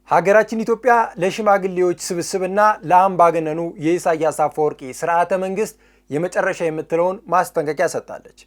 ሀገራችን ኢትዮጵያ ለሽማግሌዎች ስብስብና ለአምባገነኑ የኢሳያስ አፈወርቂ ስርዓተ መንግስት የመጨረሻ የምትለውን ማስጠንቀቂያ ሰጥታለች።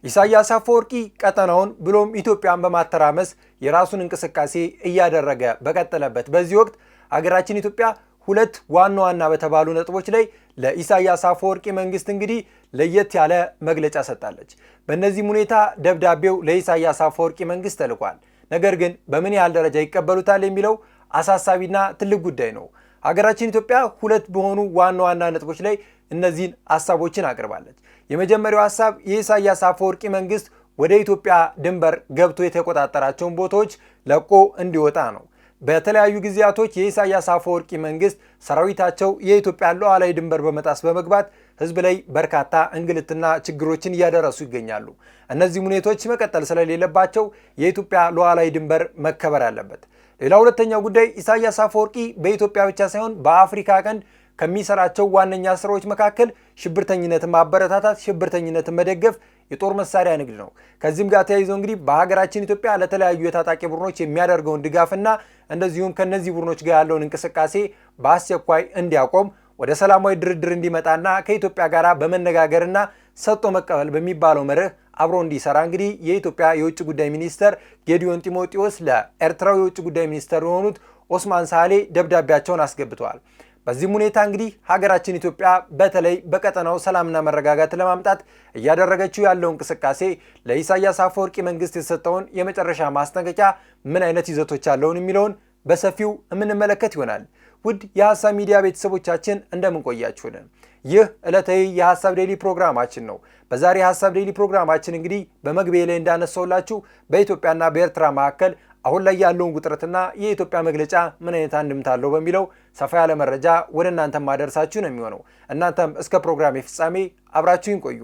ኢሳያስ አፈወርቂ ቀጠናውን ብሎም ኢትዮጵያን በማተራመስ የራሱን እንቅስቃሴ እያደረገ በቀጠለበት በዚህ ወቅት ሀገራችን ኢትዮጵያ ሁለት ዋና ዋና በተባሉ ነጥቦች ላይ ለኢሳያስ አፈወርቂ መንግስት እንግዲህ ለየት ያለ መግለጫ ሰጥታለች። በእነዚህም ሁኔታ ደብዳቤው ለኢሳያስ አፈወርቂ መንግስት ተልኳል። ነገር ግን በምን ያህል ደረጃ ይቀበሉታል የሚለው አሳሳቢና ትልቅ ጉዳይ ነው። ሀገራችን ኢትዮጵያ ሁለት በሆኑ ዋና ዋና ነጥቦች ላይ እነዚህን ሐሳቦችን አቅርባለች። የመጀመሪያው ሐሳብ የኢሳያስ አፈወርቂ መንግስት ወደ ኢትዮጵያ ድንበር ገብቶ የተቆጣጠራቸውን ቦታዎች ለቆ እንዲወጣ ነው። በተለያዩ ጊዜያቶች የኢሳያስ አፈወርቂ መንግስት ሰራዊታቸው የኢትዮጵያ ሉዓላዊ ድንበር በመጣስ በመግባት ህዝብ ላይ በርካታ እንግልትና ችግሮችን እያደረሱ ይገኛሉ። እነዚህ ሁኔታዎች መቀጠል ስለሌለባቸው የኢትዮጵያ ሉዓላዊ ድንበር መከበር አለበት። ሌላ ሁለተኛው ጉዳይ ኢሳያስ አፈወርቂ በኢትዮጵያ ብቻ ሳይሆን በአፍሪካ ቀንድ ከሚሰራቸው ዋነኛ ስራዎች መካከል ሽብርተኝነትን ማበረታታት፣ ሽብርተኝነትን መደገፍ፣ የጦር መሳሪያ ንግድ ነው። ከዚህም ጋር ተያይዞ እንግዲህ በሀገራችን ኢትዮጵያ ለተለያዩ የታጣቂ ቡድኖች የሚያደርገውን ድጋፍና እንደዚሁም ከነዚህ ቡድኖች ጋር ያለውን እንቅስቃሴ በአስቸኳይ እንዲያቆም ወደ ሰላማዊ ድርድር እንዲመጣና ከኢትዮጵያ ጋር በመነጋገርና ሰጥቶ መቀበል በሚባለው መርህ አብሮ እንዲሰራ እንግዲህ የኢትዮጵያ የውጭ ጉዳይ ሚኒስተር ጌዲዮን ጢሞቴዎስ ለኤርትራው የውጭ ጉዳይ ሚኒስተር የሆኑት ኦስማን ሳህሌ ደብዳቤያቸውን አስገብተዋል። በዚህም ሁኔታ እንግዲህ ሀገራችን ኢትዮጵያ በተለይ በቀጠናው ሰላምና መረጋጋት ለማምጣት እያደረገችው ያለው እንቅስቃሴ ለኢሳያስ አፈወርቂ መንግስት የተሰጠውን የመጨረሻ ማስጠንቀቂያ ምን አይነት ይዘቶች አለውን የሚለውን በሰፊው የምንመለከት ይሆናል። ውድ የሐሳብ ሚዲያ ቤተሰቦቻችን እንደምን ቆያችሁልን? ይህ ዕለታዊ የሐሳብ ዴይሊ ፕሮግራማችን ነው። በዛሬ የሐሳብ ዴይሊ ፕሮግራማችን እንግዲህ በመግቢያ ላይ እንዳነሳውላችሁ በኢትዮጵያና በኤርትራ መካከል አሁን ላይ ያለውን ውጥረትና የኢትዮጵያ መግለጫ ምን አይነት አንድምታ አለው በሚለው ሰፋ ያለ መረጃ ወደ እናንተም ማደርሳችሁ ነው የሚሆነው። እናንተም እስከ ፕሮግራም ፍጻሜ አብራችሁን ቆዩ።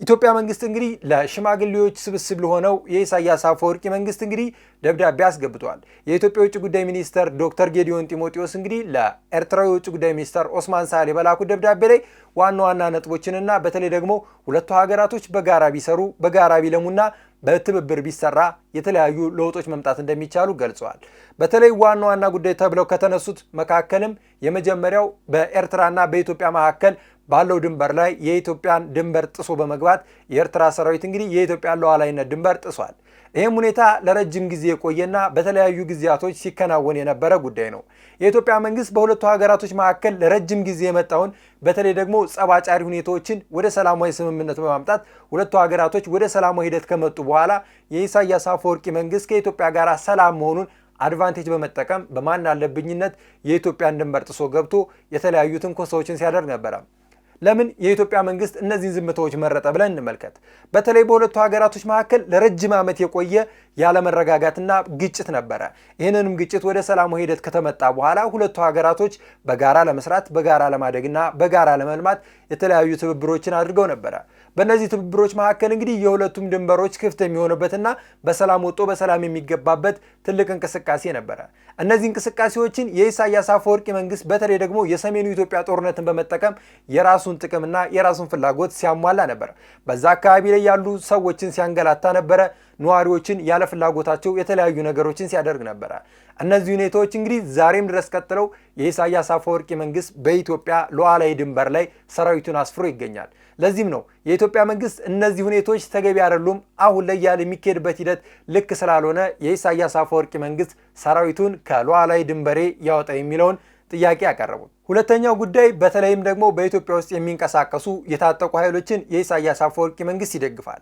ኢትዮጵያ መንግስት እንግዲህ ለሽማግሌዎች ስብስብ ለሆነው የኢሳያስ አፈወርቂ መንግስት እንግዲህ ደብዳቤ አስገብቷል። የኢትዮጵያ የውጭ ጉዳይ ሚኒስተር ዶክተር ጌዲዮን ጢሞቴዎስ እንግዲህ ለኤርትራው የውጭ ጉዳይ ሚኒስተር ኦስማን ሳህሌ በላኩት ደብዳቤ ላይ ዋና ዋና ነጥቦችንና በተለይ ደግሞ ሁለቱ ሀገራቶች በጋራ ቢሰሩ፣ በጋራ ቢለሙና በትብብር ቢሰራ የተለያዩ ለውጦች መምጣት እንደሚቻሉ ገልጸዋል። በተለይ ዋና ዋና ጉዳይ ተብለው ከተነሱት መካከልም የመጀመሪያው በኤርትራና በኢትዮጵያ መካከል ባለው ድንበር ላይ የኢትዮጵያን ድንበር ጥሶ በመግባት የኤርትራ ሰራዊት እንግዲህ የኢትዮጵያን ሉዓላዊነት ድንበር ጥሷል። ይህም ሁኔታ ለረጅም ጊዜ የቆየና በተለያዩ ጊዜያቶች ሲከናወን የነበረ ጉዳይ ነው። የኢትዮጵያ መንግስት በሁለቱ ሀገራቶች መካከል ለረጅም ጊዜ የመጣውን በተለይ ደግሞ ጸባጫሪ ሁኔታዎችን ወደ ሰላማዊ ስምምነት በማምጣት ሁለቱ ሀገራቶች ወደ ሰላማዊ ሂደት ከመጡ በኋላ የኢሳያስ አፈወርቂ መንግስት ከኢትዮጵያ ጋር ሰላም መሆኑን አድቫንቴጅ በመጠቀም በማን አለብኝነት የኢትዮጵያን ድንበር ጥሶ ገብቶ የተለያዩ ትንኮሳዎችን ሲያደርግ ነበረ። ለምን የኢትዮጵያ መንግስት እነዚህን ዝምታዎች መረጠ ብለን እንመልከት። በተለይ በሁለቱ ሀገራቶች መካከል ለረጅም ዓመት የቆየ ያለመረጋጋትና ግጭት ነበረ። ይህንንም ግጭት ወደ ሰላማዊ ሂደት ከተመጣ በኋላ ሁለቱ ሀገራቶች በጋራ ለመስራት፣ በጋራ ለማደግና በጋራ ለመልማት የተለያዩ ትብብሮችን አድርገው ነበረ። በእነዚህ ትብብሮች መካከል እንግዲህ የሁለቱም ድንበሮች ክፍት የሚሆኑበትና በሰላም ወጥቶ በሰላም የሚገባበት ትልቅ እንቅስቃሴ ነበረ። እነዚህ እንቅስቃሴዎችን የኢሳያስ አፈወርቂ መንግስት በተለይ ደግሞ የሰሜኑ ኢትዮጵያ ጦርነትን በመጠቀም የራሱን ጥቅምና የራሱን ፍላጎት ሲያሟላ ነበር። በዛ አካባቢ ላይ ያሉ ሰዎችን ሲያንገላታ ነበረ። ነዋሪዎችን ያለ ፍላጎታቸው የተለያዩ ነገሮችን ሲያደርግ ነበረ። እነዚህ ሁኔታዎች እንግዲህ ዛሬም ድረስ ቀጥለው የኢሳያስ አፈወርቂ መንግስት በኢትዮጵያ ሉዓላዊ ድንበር ላይ ሰራዊቱን አስፍሮ ይገኛል። ለዚህም ነው የኢትዮጵያ መንግስት እነዚህ ሁኔታዎች ተገቢ አይደሉም፣ አሁን ላይ ያለ የሚካሄድበት ሂደት ልክ ስላልሆነ የኢሳያስ አፈወርቂ መንግስት ሰራዊቱን ከሉዓላዊ ድንበሬ ያወጣ የሚለውን ጥያቄ ያቀረቡት። ሁለተኛው ጉዳይ በተለይም ደግሞ በኢትዮጵያ ውስጥ የሚንቀሳቀሱ የታጠቁ ኃይሎችን የኢሳያስ አፈወርቂ መንግስት ይደግፋል።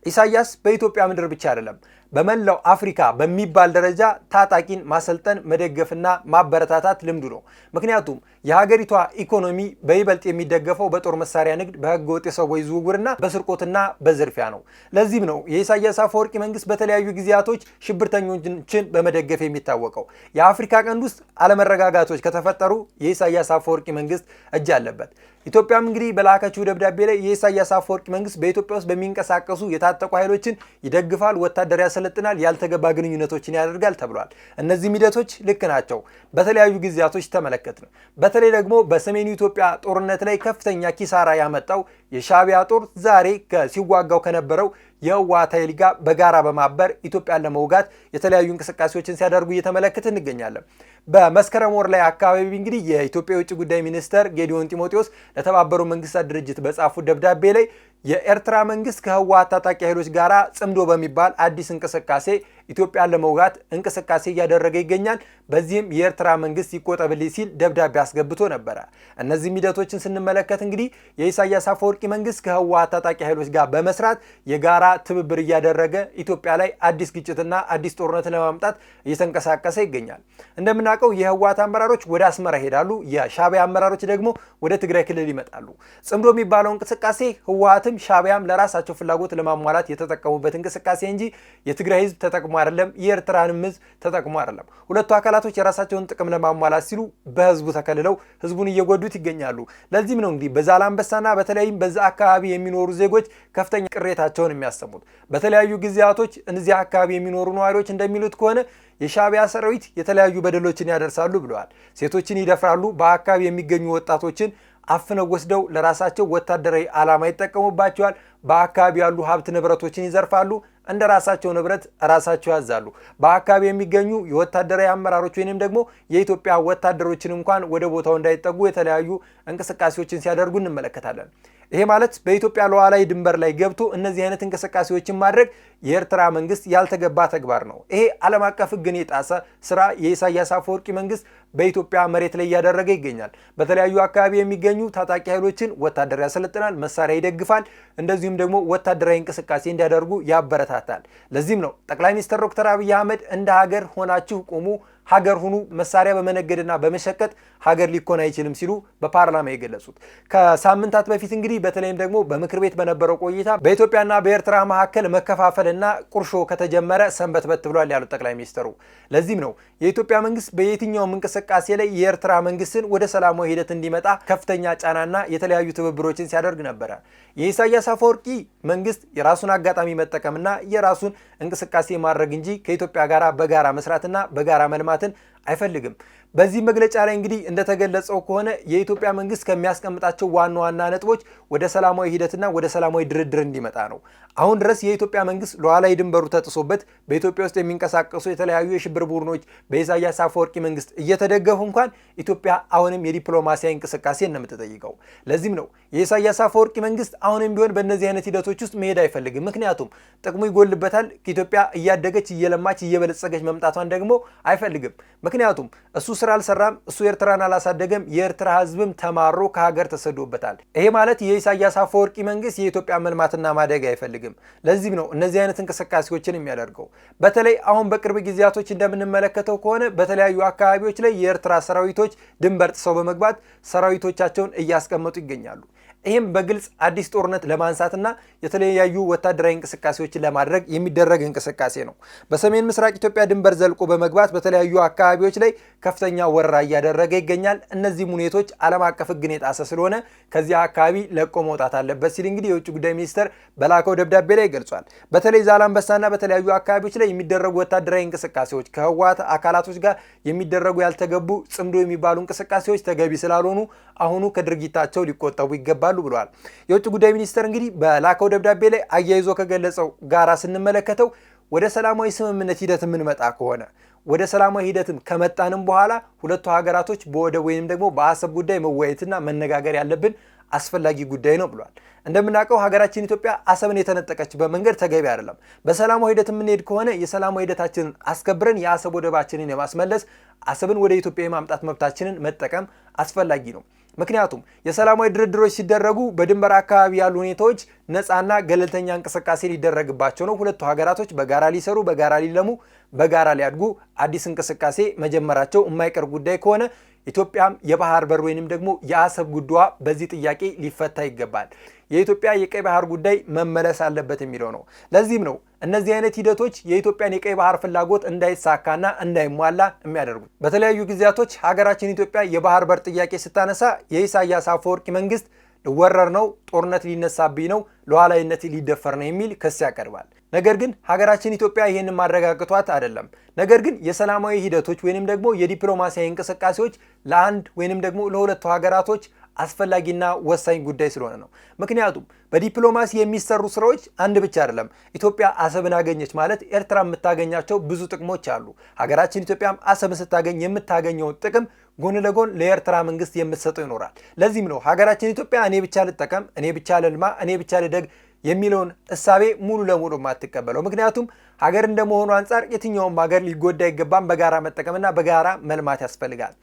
ኢሳያስ በኢትዮጵያ ምድር ብቻ አይደለም በመላው አፍሪካ በሚባል ደረጃ ታጣቂን ማሰልጠን መደገፍና ማበረታታት ልምዱ ነው። ምክንያቱም የሀገሪቷ ኢኮኖሚ በይበልጥ የሚደገፈው በጦር መሳሪያ ንግድ፣ በህገ ወጥ የሰዎች ዝውውርና በስርቆትና በዝርፊያ ነው። ለዚህም ነው የኢሳያስ አፈወርቂ መንግስት በተለያዩ ጊዜያቶች ሽብርተኞችን በመደገፍ የሚታወቀው። የአፍሪካ ቀንድ ውስጥ አለመረጋጋቶች ከተፈጠሩ የኢሳያስ አፈወርቂ መንግስት እጅ አለበት። ኢትዮጵያም እንግዲህ በላከችው ደብዳቤ ላይ የኢሳያስ አፈወርቂ መንግስት በኢትዮጵያ ውስጥ በሚንቀሳቀሱ የታጠቁ ኃይሎችን ይደግፋል፣ ወታደር ያሰለጥናል፣ ያልተገባ ግንኙነቶችን ያደርጋል ተብሏል። እነዚህ ሂደቶች ልክ ናቸው። በተለያዩ ጊዜያቶች ተመለከትን። በተለይ ደግሞ በሰሜኑ ኢትዮጵያ ጦርነት ላይ ከፍተኛ ኪሳራ ያመጣው የሻዕቢያ ጦር ዛሬ ሲዋጋው ከነበረው የህወሓት ኃይል ጋር በጋራ በማበር ኢትዮጵያን ለመውጋት የተለያዩ እንቅስቃሴዎችን ሲያደርጉ እየተመለከትን እንገኛለን። በመስከረም ወር ላይ አካባቢ እንግዲህ የኢትዮጵያ የውጭ ጉዳይ ሚኒስተር ጌዲዮን ጢሞቴዎስ ለተባበሩት መንግስታት ድርጅት በጻፉት ደብዳቤ ላይ የኤርትራ መንግስት ከህወሓት ታጣቂ ኃይሎች ጋር ጽምዶ በሚባል አዲስ እንቅስቃሴ ኢትዮጵያን ለመውጋት እንቅስቃሴ እያደረገ ይገኛል። በዚህም የኤርትራ መንግስት ይቆጠብልኝ ሲል ደብዳቤ አስገብቶ ነበረ። እነዚህ ሂደቶችን ስንመለከት እንግዲህ የኢሳያስ አፈወርቂ መንግስት ከህወሓት ታጣቂ ኃይሎች ጋር በመስራት የጋራ ትብብር እያደረገ ኢትዮጵያ ላይ አዲስ ግጭትና አዲስ ጦርነት ለማምጣት እየተንቀሳቀሰ ይገኛል። እንደምናውቀው የህወሓት አመራሮች ወደ አስመራ ይሄዳሉ፣ የሻዕቢያ አመራሮች ደግሞ ወደ ትግራይ ክልል ይመጣሉ። ጽምዶ የሚባለው እንቅስቃሴ ህወሓትም ሻዕቢያም ለራሳቸው ፍላጎት ለማሟላት የተጠቀሙበት እንቅስቃሴ እንጂ የትግራይ ህዝብ ተጠቅሞ አይደለም፣ የኤርትራንም ህዝብ ተጠቅሞ አይደለም። ሁለቱ አካላቶች የራሳቸውን ጥቅም ለማሟላት ሲሉ በህዝቡ ተከልለው ህዝቡን እየጎዱት ይገኛሉ። ለዚህም ነው እንግዲህ በዛላምበሳና በተለይም በዛ አካባቢ የሚኖሩ ዜጎች ከፍተኛ ቅሬታቸውን የሚያሰሙት። በተለያዩ ጊዜያቶች እነዚህ አካባቢ የሚኖሩ ነዋሪዎች እንደሚሉት ከሆነ የሻዕቢያ ሰራዊት የተለያዩ በደሎችን ያደርሳሉ ብለዋል። ሴቶችን ይደፍራሉ፣ በአካባቢ የሚገኙ ወጣቶችን አፍነው ወስደው ለራሳቸው ወታደራዊ ዓላማ ይጠቀሙባቸዋል። በአካባቢ ያሉ ሀብት ንብረቶችን ይዘርፋሉ፣ እንደ ራሳቸው ንብረት ራሳቸው ያዛሉ። በአካባቢ የሚገኙ የወታደራዊ አመራሮች ወይንም ደግሞ የኢትዮጵያ ወታደሮችን እንኳን ወደ ቦታው እንዳይጠጉ የተለያዩ እንቅስቃሴዎችን ሲያደርጉ እንመለከታለን። ይሄ ማለት በኢትዮጵያ ሉዓላዊ ድንበር ላይ ገብቶ እነዚህ አይነት እንቅስቃሴዎችን ማድረግ የኤርትራ መንግስት ያልተገባ ተግባር ነው። ይሄ ዓለም አቀፍ ሕግን የጣሰ ስራ የኢሳያስ አፈወርቂ መንግስት በኢትዮጵያ መሬት ላይ እያደረገ ይገኛል። በተለያዩ አካባቢ የሚገኙ ታጣቂ ኃይሎችን ወታደር ያሰለጥናል፣ መሳሪያ ይደግፋል፣ እንደዚሁም ደግሞ ወታደራዊ እንቅስቃሴ እንዲያደርጉ ያበረታታል። ለዚህም ነው ጠቅላይ ሚኒስትር ዶክተር አብይ አህመድ እንደ ሀገር ሆናችሁ ቁሙ፣ ሀገር ሁኑ፣ መሳሪያ በመነገድና በመሸቀጥ ሀገር ሊኮን አይችልም ሲሉ በፓርላማ የገለጹት። ከሳምንታት በፊት እንግዲህ በተለይም ደግሞ በምክር ቤት በነበረው ቆይታ በኢትዮጵያና በኤርትራ መካከል መከፋፈልና ቁርሾ ከተጀመረ ሰንበትበት ብሏል ያሉት ጠቅላይ ሚኒስትሩ። ለዚህም ነው የኢትዮጵያ መንግስት በየትኛውም እንቅስቃሴ ላይ የኤርትራ መንግስትን ወደ ሰላማዊ ሂደት እንዲመጣ ከፍተኛ ጫናና የተለያዩ ትብብሮችን ሲያደርግ ነበረ። የኢሳያስ አፈወርቂ መንግስት የራሱን አጋጣሚ መጠቀምና የራሱን እንቅስቃሴ ማድረግ እንጂ ከኢትዮጵያ ጋር በጋራ መስራትና በጋራ መልማትን አይፈልግም። በዚህ መግለጫ ላይ እንግዲህ እንደተገለጸው ከሆነ የኢትዮጵያ መንግስት ከሚያስቀምጣቸው ዋና ዋና ነጥቦች ወደ ሰላማዊ ሂደትና ወደ ሰላማዊ ድርድር እንዲመጣ ነው። አሁን ድረስ የኢትዮጵያ መንግስት ሉዓላዊ ድንበሩ ተጥሶበት በኢትዮጵያ ውስጥ የሚንቀሳቀሱ የተለያዩ የሽብር ቡድኖች በኢሳያስ አፈወርቂ መንግስት እየተደገፉ እንኳን ኢትዮጵያ አሁንም የዲፕሎማሲያዊ እንቅስቃሴ ነው የምትጠይቀው። ለዚህም ነው የኢሳያስ አፈወርቂ መንግስት አሁንም ቢሆን በእነዚህ አይነት ሂደቶች ውስጥ መሄድ አይፈልግም። ምክንያቱም ጥቅሙ ይጎልበታል። ኢትዮጵያ እያደገች እየለማች እየበለጸገች መምጣቷን ደግሞ አይፈልግም። ምክንያቱም እሱ ስራ አልሰራም፣ እሱ ኤርትራን አላሳደገም፣ የኤርትራ ህዝብም ተማሮ ከሀገር ተሰዶበታል። ይሄ ማለት የኢሳያስ አፈወርቂ መንግስት የኢትዮጵያ መልማትና ማደግ አይፈልግም። ለዚህም ነው እነዚህ አይነት እንቅስቃሴዎችን የሚያደርገው። በተለይ አሁን በቅርብ ጊዜያቶች እንደምንመለከተው ከሆነ በተለያዩ አካባቢዎች ላይ የኤርትራ ሰራዊቶች ድንበር ጥሰው በመግባት ሰራዊቶቻቸውን እያስቀመጡ ይገኛሉ። ይህም በግልጽ አዲስ ጦርነት ለማንሳትና የተለያዩ ወታደራዊ እንቅስቃሴዎችን ለማድረግ የሚደረግ እንቅስቃሴ ነው። በሰሜን ምስራቅ ኢትዮጵያ ድንበር ዘልቆ በመግባት በተለያዩ አካባቢዎች ላይ ከፍተኛ ወረራ እያደረገ ይገኛል። እነዚህም ሁኔታዎች ዓለም አቀፍ ሕግን የጣሰ ስለሆነ ከዚያ አካባቢ ለቆ መውጣት አለበት ሲል እንግዲህ የውጭ ጉዳይ ሚኒስተር በላከው ደብዳቤ ላይ ገልጿል። በተለይ ዛላምበሳና በተለያዩ አካባቢዎች ላይ የሚደረጉ ወታደራዊ እንቅስቃሴዎች ከህወሓት አካላቶች ጋር የሚደረጉ ያልተገቡ ጽምዶ የሚባሉ እንቅስቃሴዎች ተገቢ ስላልሆኑ አሁኑ ከድርጊታቸው ሊቆጠቡ ይገባሉ ብለዋል። የውጭ ጉዳይ ሚኒስተር እንግዲህ በላከው ደብዳቤ ላይ አያይዞ ከገለጸው ጋራ ስንመለከተው ወደ ሰላማዊ ስምምነት ሂደት የምንመጣ ከሆነ ወደ ሰላማዊ ሂደትም ከመጣንም በኋላ ሁለቱ ሀገራቶች በወደብ ወይም ደግሞ በአሰብ ጉዳይ መወያየትና መነጋገር ያለብን አስፈላጊ ጉዳይ ነው ብሏል። እንደምናውቀው ሀገራችን ኢትዮጵያ አሰብን የተነጠቀችበት መንገድ ተገቢ አይደለም። በሰላማዊ ሂደት የምንሄድ ከሆነ የሰላማዊ ሂደታችንን አስከብረን የአሰብ ወደባችንን የማስመለስ አሰብን ወደ ኢትዮጵያ የማምጣት መብታችንን መጠቀም አስፈላጊ ነው። ምክንያቱም የሰላማዊ ድርድሮች ሲደረጉ በድንበር አካባቢ ያሉ ሁኔታዎች ነፃና ገለልተኛ እንቅስቃሴ ሊደረግባቸው ነው። ሁለቱ ሀገራቶች በጋራ ሊሰሩ፣ በጋራ ሊለሙ፣ በጋራ ሊያድጉ አዲስ እንቅስቃሴ መጀመራቸው የማይቀር ጉዳይ ከሆነ ኢትዮጵያም የባህር በር ወይንም ደግሞ የአሰብ ጉዳዋ በዚህ ጥያቄ ሊፈታ ይገባል። የኢትዮጵያ የቀይ ባህር ጉዳይ መመለስ አለበት የሚለው ነው። ለዚህም ነው እነዚህ አይነት ሂደቶች የኢትዮጵያን የቀይ ባህር ፍላጎት እንዳይሳካና እንዳይሟላ የሚያደርጉት። በተለያዩ ጊዜያቶች ሀገራችን ኢትዮጵያ የባህር በር ጥያቄ ስታነሳ የኢሳያስ አፈወርቂ መንግስት ልወረር ነው፣ ጦርነት ሊነሳብኝ ነው፣ ሉዓላዊነት ሊደፈር ነው የሚል ክስ ያቀርባል። ነገር ግን ሀገራችን ኢትዮጵያ ይህንን ማረጋግጧት አይደለም። ነገር ግን የሰላማዊ ሂደቶች ወይንም ደግሞ የዲፕሎማሲያዊ እንቅስቃሴዎች ለአንድ ወይንም ደግሞ ለሁለቱ ሀገራቶች አስፈላጊና ወሳኝ ጉዳይ ስለሆነ ነው። ምክንያቱም በዲፕሎማሲ የሚሰሩ ስራዎች አንድ ብቻ አይደለም። ኢትዮጵያ አሰብን አገኘች ማለት ኤርትራ የምታገኛቸው ብዙ ጥቅሞች አሉ። ሀገራችን ኢትዮጵያም አሰብን ስታገኝ የምታገኘው ጥቅም ጎን ለጎን ለኤርትራ መንግስት የምትሰጠው ይኖራል። ለዚህም ነው ሀገራችን ኢትዮጵያ እኔ ብቻ ልጠቀም፣ እኔ ብቻ ልልማ፣ እኔ ብቻ ልደግ የሚለውን እሳቤ ሙሉ ለሙሉ ማትቀበለው። ምክንያቱም ሀገር እንደመሆኑ አንጻር የትኛውም ሀገር ሊጎዳ አይገባም። በጋራ መጠቀምና በጋራ መልማት ያስፈልጋል።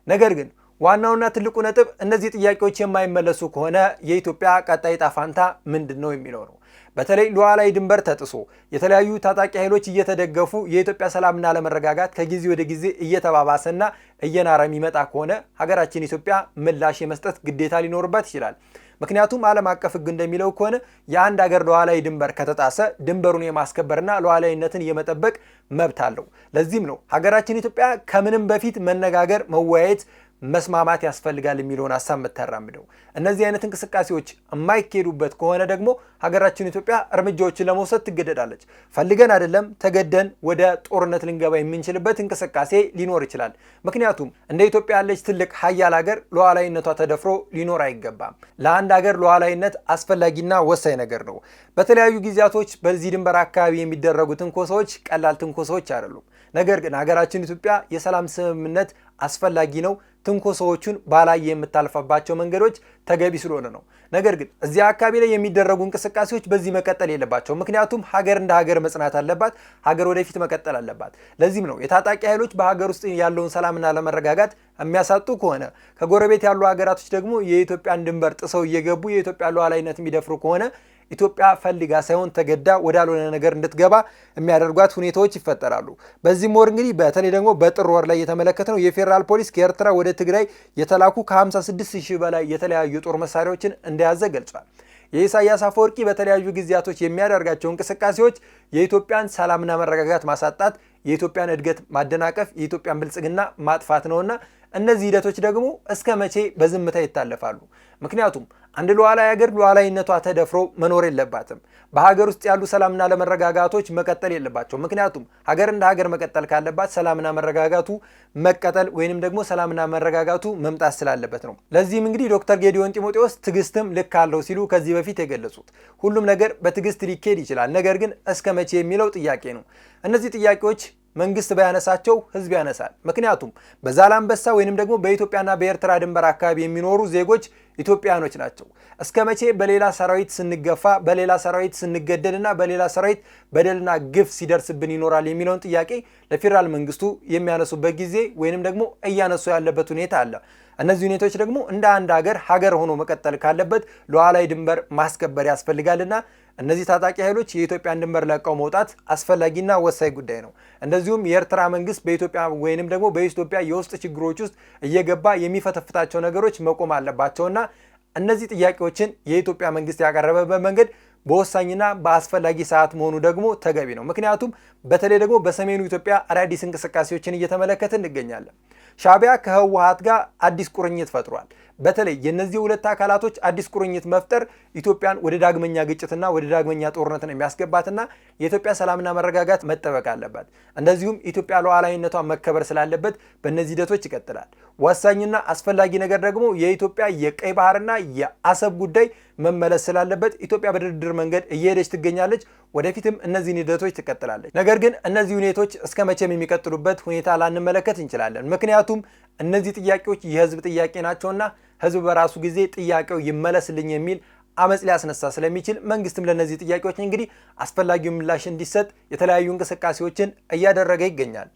ነገር ግን ዋናውና ትልቁ ነጥብ እነዚህ ጥያቄዎች የማይመለሱ ከሆነ የኢትዮጵያ ቀጣይ ዕጣ ፈንታ ምንድን ነው የሚለው ነው። በተለይ ሉዓላዊ ድንበር ተጥሶ የተለያዩ ታጣቂ ኃይሎች እየተደገፉ የኢትዮጵያ ሰላምና አለመረጋጋት ከጊዜ ወደ ጊዜ እየተባባሰና እየናረ የሚመጣ ከሆነ ሀገራችን ኢትዮጵያ ምላሽ የመስጠት ግዴታ ሊኖርባት ይችላል። ምክንያቱም ዓለም አቀፍ ሕግ እንደሚለው ከሆነ የአንድ ሀገር ሉዓላዊ ድንበር ከተጣሰ ድንበሩን የማስከበርና ሉዓላዊነትን የመጠበቅ መብት አለው። ለዚህም ነው ሀገራችን ኢትዮጵያ ከምንም በፊት መነጋገር፣ መወያየት፣ መስማማት ያስፈልጋል የሚለውን ሀሳብ የምታራምደው። እነዚህ አይነት እንቅስቃሴዎች የማይካሄዱበት ከሆነ ደግሞ ሀገራችን ኢትዮጵያ እርምጃዎችን ለመውሰድ ትገደዳለች። ፈልገን አይደለም ተገደን ወደ ጦርነት ልንገባ የምንችልበት እንቅስቃሴ ሊኖር ይችላል። ምክንያቱም እንደ ኢትዮጵያ ያለች ትልቅ ሀያል ሀገር ሉዓላዊነቷ ተደፍሮ ሊኖር አይገባም። ለአንድ ሀገር ሉዓላዊነት አስፈላጊና ወሳኝ ነገር ነው። በተለያዩ ጊዜያቶች በዚህ ድንበር አካባቢ የሚደረጉ ትንኮሳዎች ቀላል ትንኮሳዎች አይደሉም። ነገር ግን ሀገራችን ኢትዮጵያ የሰላም ስምምነት አስፈላጊ ነው፣ ትንኮሳዎቹን ባላየ የምታልፈባቸው መንገዶች ተገቢ ስለሆነ ነው። ነገር ግን እዚህ አካባቢ ላይ የሚደረጉ እንቅስቃሴዎች በዚህ መቀጠል የለባቸው። ምክንያቱም ሀገር እንደ ሀገር መጽናት አለባት። ሀገር ወደፊት መቀጠል አለባት። ለዚህም ነው የታጣቂ ኃይሎች በሀገር ውስጥ ያለውን ሰላምና ለመረጋጋት የሚያሳጡ ከሆነ ከጎረቤት ያሉ ሀገራቶች ደግሞ የኢትዮጵያን ድንበር ጥሰው እየገቡ የኢትዮጵያ ሉዓላዊነት የሚደፍሩ ከሆነ ኢትዮጵያ ፈልጋ ሳይሆን ተገዳ ወዳልሆነ ነገር እንድትገባ የሚያደርጓት ሁኔታዎች ይፈጠራሉ። በዚህም ወር እንግዲህ በተለይ ደግሞ በጥር ወር ላይ የተመለከተው የፌዴራል ፖሊስ ከኤርትራ ወደ ትግራይ የተላኩ ከ56,000 በላይ የተለያዩ ጦር መሳሪያዎችን እንደያዘ ገልጿል። የኢሳያስ አፈወርቂ በተለያዩ ጊዜያቶች የሚያደርጋቸው እንቅስቃሴዎች የኢትዮጵያን ሰላምና መረጋጋት ማሳጣት፣ የኢትዮጵያን እድገት ማደናቀፍ፣ የኢትዮጵያን ብልጽግና ማጥፋት ነውና እነዚህ ሂደቶች ደግሞ እስከ መቼ በዝምታ ይታለፋሉ? ምክንያቱም አንድ ሉዓላዊ ሀገር ሉዓላዊነቷ ተደፍሮ መኖር የለባትም። በሀገር ውስጥ ያሉ ሰላምና ለመረጋጋቶች መቀጠል የለባቸው። ምክንያቱም ሀገር እንደ ሀገር መቀጠል ካለባት ሰላምና መረጋጋቱ መቀጠል ወይንም ደግሞ ሰላምና መረጋጋቱ መምጣት ስላለበት ነው። ለዚህም እንግዲህ ዶክተር ጌዲዮን ጢሞቴዎስ ትዕግስትም ልክ አለው ሲሉ ከዚህ በፊት የገለጹት ሁሉም ነገር በትዕግስት ሊካሄድ ይችላል፣ ነገር ግን እስከ መቼ የሚለው ጥያቄ ነው። እነዚህ ጥያቄዎች መንግስት ባያነሳቸው ህዝብ ያነሳል። ምክንያቱም በዛላምበሳ ወይንም ደግሞ በኢትዮጵያና በኤርትራ ድንበር አካባቢ የሚኖሩ ዜጎች ኢትዮጵያኖች ናቸው። እስከ መቼ በሌላ ሰራዊት ስንገፋ፣ በሌላ ሰራዊት ስንገደልና በሌላ ሰራዊት በደልና ግፍ ሲደርስብን ይኖራል የሚለውን ጥያቄ ለፌዴራል መንግስቱ የሚያነሱበት ጊዜ ወይንም ደግሞ እያነሱ ያለበት ሁኔታ አለ። እነዚህ ሁኔታዎች ደግሞ እንደ አንድ ሀገር ሆኖ መቀጠል ካለበት ሉዓላዊ ድንበር ማስከበር ያስፈልጋልና እነዚህ ታጣቂ ኃይሎች የኢትዮጵያን ድንበር ለቀው መውጣት አስፈላጊና ወሳኝ ጉዳይ ነው። እንደዚሁም የኤርትራ መንግስት በኢትዮጵያ ወይንም ደግሞ በኢትዮጵያ የውስጥ ችግሮች ውስጥ እየገባ የሚፈተፍታቸው ነገሮች መቆም አለባቸውና እነዚህ ጥያቄዎችን የኢትዮጵያ መንግስት ያቀረበበት መንገድ በወሳኝና በአስፈላጊ ሰዓት መሆኑ ደግሞ ተገቢ ነው። ምክንያቱም በተለይ ደግሞ በሰሜኑ ኢትዮጵያ አዳዲስ እንቅስቃሴዎችን እየተመለከተ እንገኛለን። ሻዕቢያ ከህወሓት ጋር አዲስ ቁርኝት ፈጥሯል። በተለይ የነዚህ ሁለት አካላቶች አዲስ ቁርኝት መፍጠር ኢትዮጵያን ወደ ዳግመኛ ግጭትና ወደ ዳግመኛ ጦርነት ነው የሚያስገባትና የኢትዮጵያ ሰላምና መረጋጋት መጠበቅ አለባት። እንደዚሁም ኢትዮጵያ ሉዓላዊነቷ መከበር ስላለበት በእነዚህ ሂደቶች ይቀጥላል። ወሳኝና አስፈላጊ ነገር ደግሞ የኢትዮጵያ የቀይ ባህርና የአሰብ ጉዳይ መመለስ ስላለበት ኢትዮጵያ በድርድር መንገድ እየሄደች ትገኛለች። ወደፊትም እነዚህን ሂደቶች ትቀጥላለች። ነገር ግን እነዚህ ሁኔታዎች እስከ መቼም የሚቀጥሉበት ሁኔታ ላንመለከት እንችላለን። ምክንያቱም እነዚህ ጥያቄዎች የህዝብ ጥያቄ ናቸውና ህዝብ በራሱ ጊዜ ጥያቄው ይመለስልኝ የሚል አመጽ ሊያስነሳ ስለሚችል መንግስትም ለነዚህ ጥያቄዎች እንግዲህ አስፈላጊው ምላሽ እንዲሰጥ የተለያዩ እንቅስቃሴዎችን እያደረገ ይገኛል።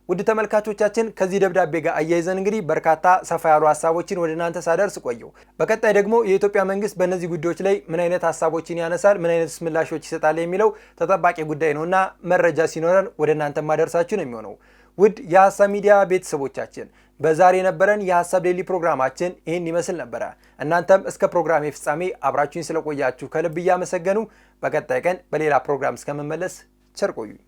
ውድ ተመልካቾቻችን ከዚህ ደብዳቤ ጋር አያይዘን እንግዲህ በርካታ ሰፋ ያሉ ሀሳቦችን ወደ እናንተ ሳደርስ ቆየው። በቀጣይ ደግሞ የኢትዮጵያ መንግስት በእነዚህ ጉዳዮች ላይ ምን አይነት ሀሳቦችን ያነሳል፣ ምን አይነት ምላሾች ይሰጣል የሚለው ተጠባቂ ጉዳይ ነውና መረጃ ሲኖረን ወደ እናንተ ማደርሳችሁ ነው የሚሆነው። ውድ የሀሳብ ሚዲያ ቤተሰቦቻችን በዛሬ የነበረን የሀሳብ ዴይሊ ፕሮግራማችን ይህን ይመስል ነበረ። እናንተም እስከ ፕሮግራሜ ፍጻሜ አብራችሁኝ ስለቆያችሁ ከልብ እያመሰገኑ በቀጣይ ቀን በሌላ ፕሮግራም እስከመመለስ ቸር ቆዩኝ።